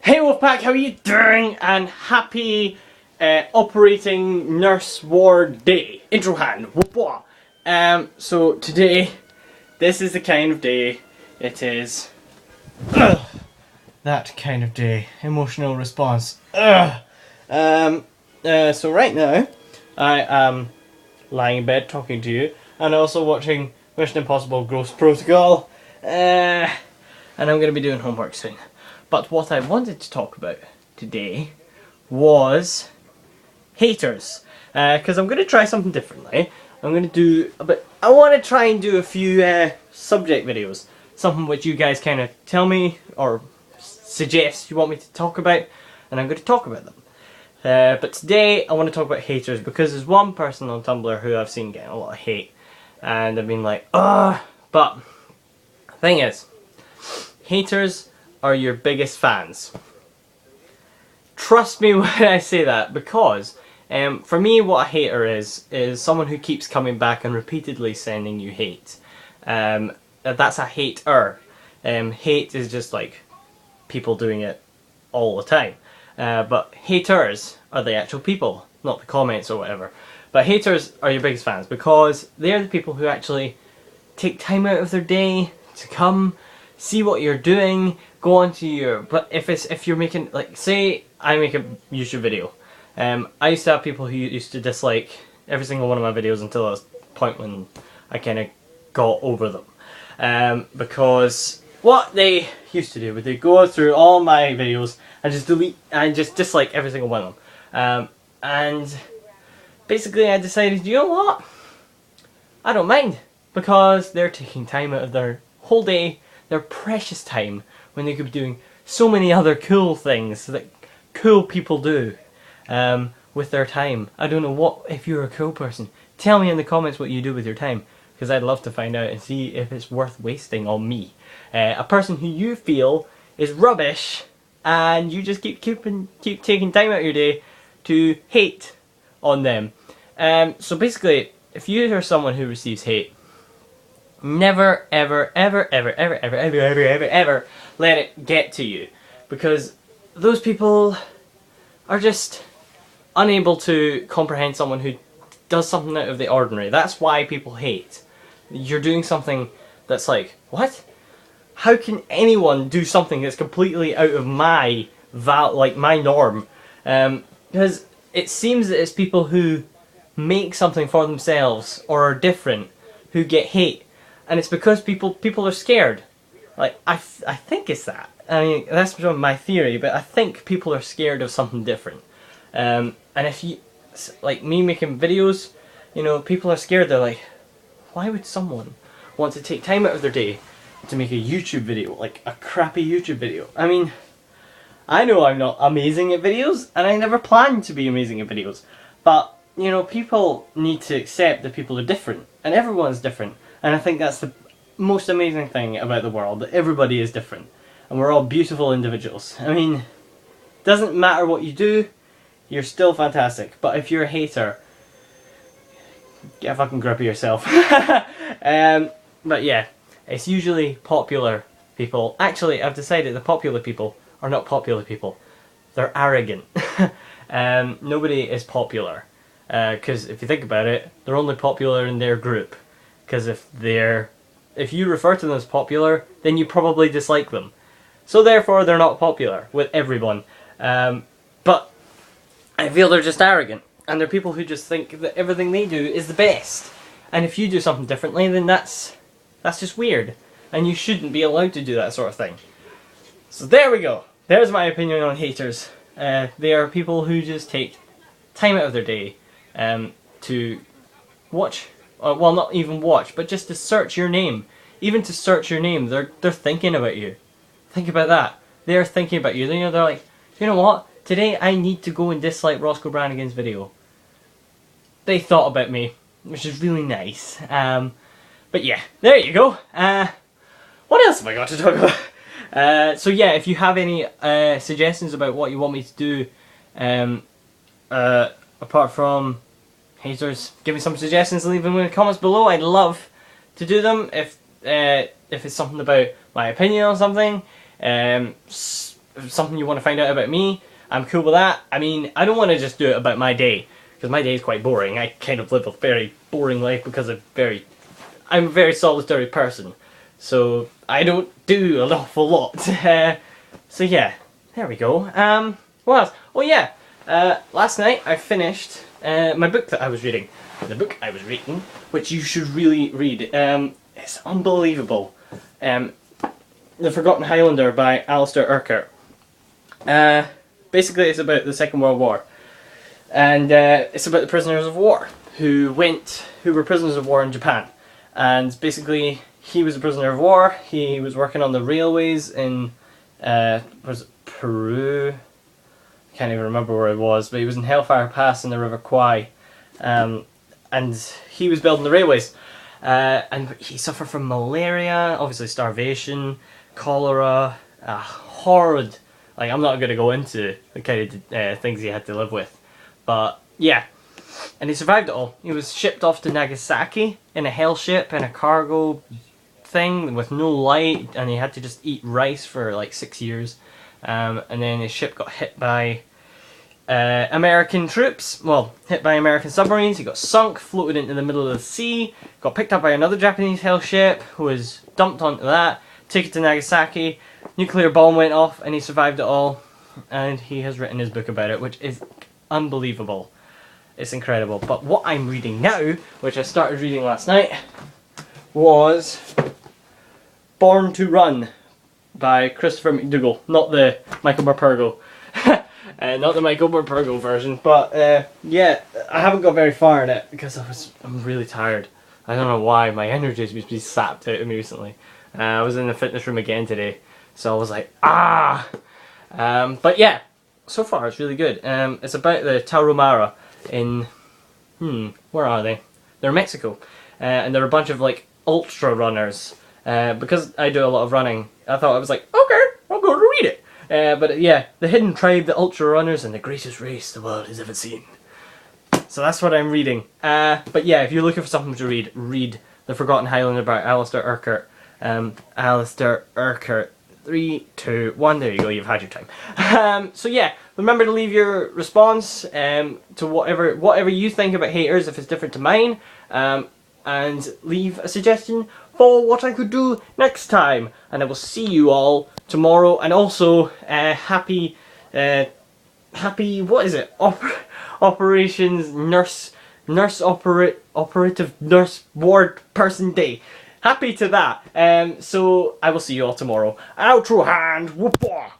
Hey Wolfpack, how are you doing? And happy operating nurse ward day. Intro hand. So today, this is the kind of day it is. That kind of day. Emotional response. So right now, I am lying in bed talking to you, and also watching Mission Impossible Ghost Protocol. And I'm going to be doing homework soon. But what I wanted to talk about today was haters. Because I'm going to try something differently. I'm going to do I want to try and do a few subject videos. Something which you guys kind of tell me or suggest you want me to talk about. And I'm going to talk about them. But today I want to talk about haters because there's one person on Tumblr who I've seen getting a lot of hate. And I've been like, ugh. But the thing is, haters are your biggest fans. Trust me when I say that, because for me what a hater is someone who keeps coming back and repeatedly sending you hate. That's a hater. Hate is just like people doing it all the time. But haters are the actual people, not the comments or whatever. But haters are your biggest fans because they're the people who actually take time out of their day to come see what you're doing, go onto your. But if you're making, like, say I make a YouTube video, I used to have people who used to dislike every single one of my videos until a point when I kind of got over them, because what they used to do was they go through all my videos and just delete and just dislike every single one of them, and basically I decided, you know what, I don't mind, because they're taking time out of their whole day, their precious time, when they could be doing so many other cool things that cool people do with their time. I don't know what, if you're a cool person, tell me in the comments what you do with your time, because I'd love to find out and see if it's worth wasting on me. A person who you feel is rubbish and you just keep taking time out of your day to hate on them. So basically, if you are someone who receives hate, never ever ever ever ever ever ever ever ever ever let it get to you, because those people are just unable to comprehend someone who does something out of the ordinary. That's why people hate. You're doing something that's like, what? How can anyone do something that's completely out of my my norm? Because it seems that it's people who make something for themselves or are different who get hate. And it's because people are scared. Like, I think it's that. I mean, that's my theory, but I think people are scared of something different. And if you, like me making videos, you know, people are scared. They're like, why would someone want to take time out of their day to make a YouTube video, like a crappy YouTube video? I mean, I know I'm not amazing at videos, and I never planned to be amazing at videos. But, you know, people need to accept that people are different, and everyone's different. And I think that's the most amazing thing about the world, that everybody is different. And we're all beautiful individuals. I mean, doesn't matter what you do, you're still fantastic. But if you're a hater, get a fucking grip of yourself. But yeah, it's usually popular people. Actually, I've decided the popular people are not popular people. They're arrogant. Nobody is popular. Because if you think about it, they're only popular in their group. Because if you refer to them as popular, then you probably dislike them. So therefore, they're not popular with everyone. But I feel they're just arrogant. And they're people who just think that everything they do is the best. And if you do something differently, then that's just weird. And you shouldn't be allowed to do that sort of thing. So there we go. There's my opinion on haters. They are people who just take time out of their day to watch. Well, not even watch, but just to search your name. Even to search your name, they're thinking about you. Think about that. They're thinking about you. They're like, you know what? Today I need to go and dislike Roscoe Brannigan's video. They thought about me, which is really nice. But yeah, there you go. What else have I got to talk about? So yeah, if you have any suggestions about what you want me to do, apart from haters, give me some suggestions and leave them in the comments below. I'd love to do them if it's something about my opinion on something. something you want to find out about me, I'm cool with that. I mean, I don't want to just do it about my day, because my day is quite boring. I kind of live a very boring life because I'm a very solitary person. So I don't do an awful lot. So yeah, there we go. What else? Oh yeah, last night I finished my book that I was reading. The book I was reading, which you should really read. It's unbelievable. The Forgotten Highlander by Alistair Urquhart. Basically it's about the Second World War. And it's about the prisoners of war who were prisoners of war in Japan. And basically he was a prisoner of war. He was working on the railways in was it Peru? I can't even remember where it was, but he was in Hellfire Pass in the River Kwai. And he was building the railways. And he suffered from malaria, obviously starvation, cholera, horrid. Like, I'm not going to go into the kind of things he had to live with. But, yeah. And he survived it all. He was shipped off to Nagasaki in a hell ship, in a cargo thing with no light, and he had to just eat rice for like 6 years. And then his ship got hit by American troops, well, hit by American submarines. He got sunk, floated into the middle of the sea, got picked up by another Japanese hell ship, who was dumped onto that, took it to Nagasaki, nuclear bomb went off, and he survived it all. And he has written his book about it, which is unbelievable. It's incredible. But what I'm reading now, which I started reading last night, was Born to Run by Christopher McDougall, not the Michael Morpurgo. Not the Michael Morpurgo version, but yeah, I haven't got very far in it because I'm really tired. I don't know why, my energy has been sapped out of me recently. I was in the fitness room again today, so I was like, but yeah, so far it's really good. It's about the Tarahumara in, where are they? They're in Mexico, and they're a bunch of like ultra runners. Because I do a lot of running, I thought I was like, okay, I'll go to read it. But yeah, the hidden tribe, the ultra runners, and the greatest race the world has ever seen. So that's what I'm reading. But yeah, if you're looking for something to read, read The Forgotten Highlander by Alistair Urquhart. Alistair Urquhart. 3, 2, 1. There you go. You've had your time. So yeah, remember to leave your response to whatever you think about haters, if it's different to mine, and leave a suggestion for what I could do next time. And I will see you all tomorrow. And also, happy what is it? Operations Operative Nurse Ward Person Day. Happy to that. So I will see you all tomorrow. Outro hand. Whoop-wah.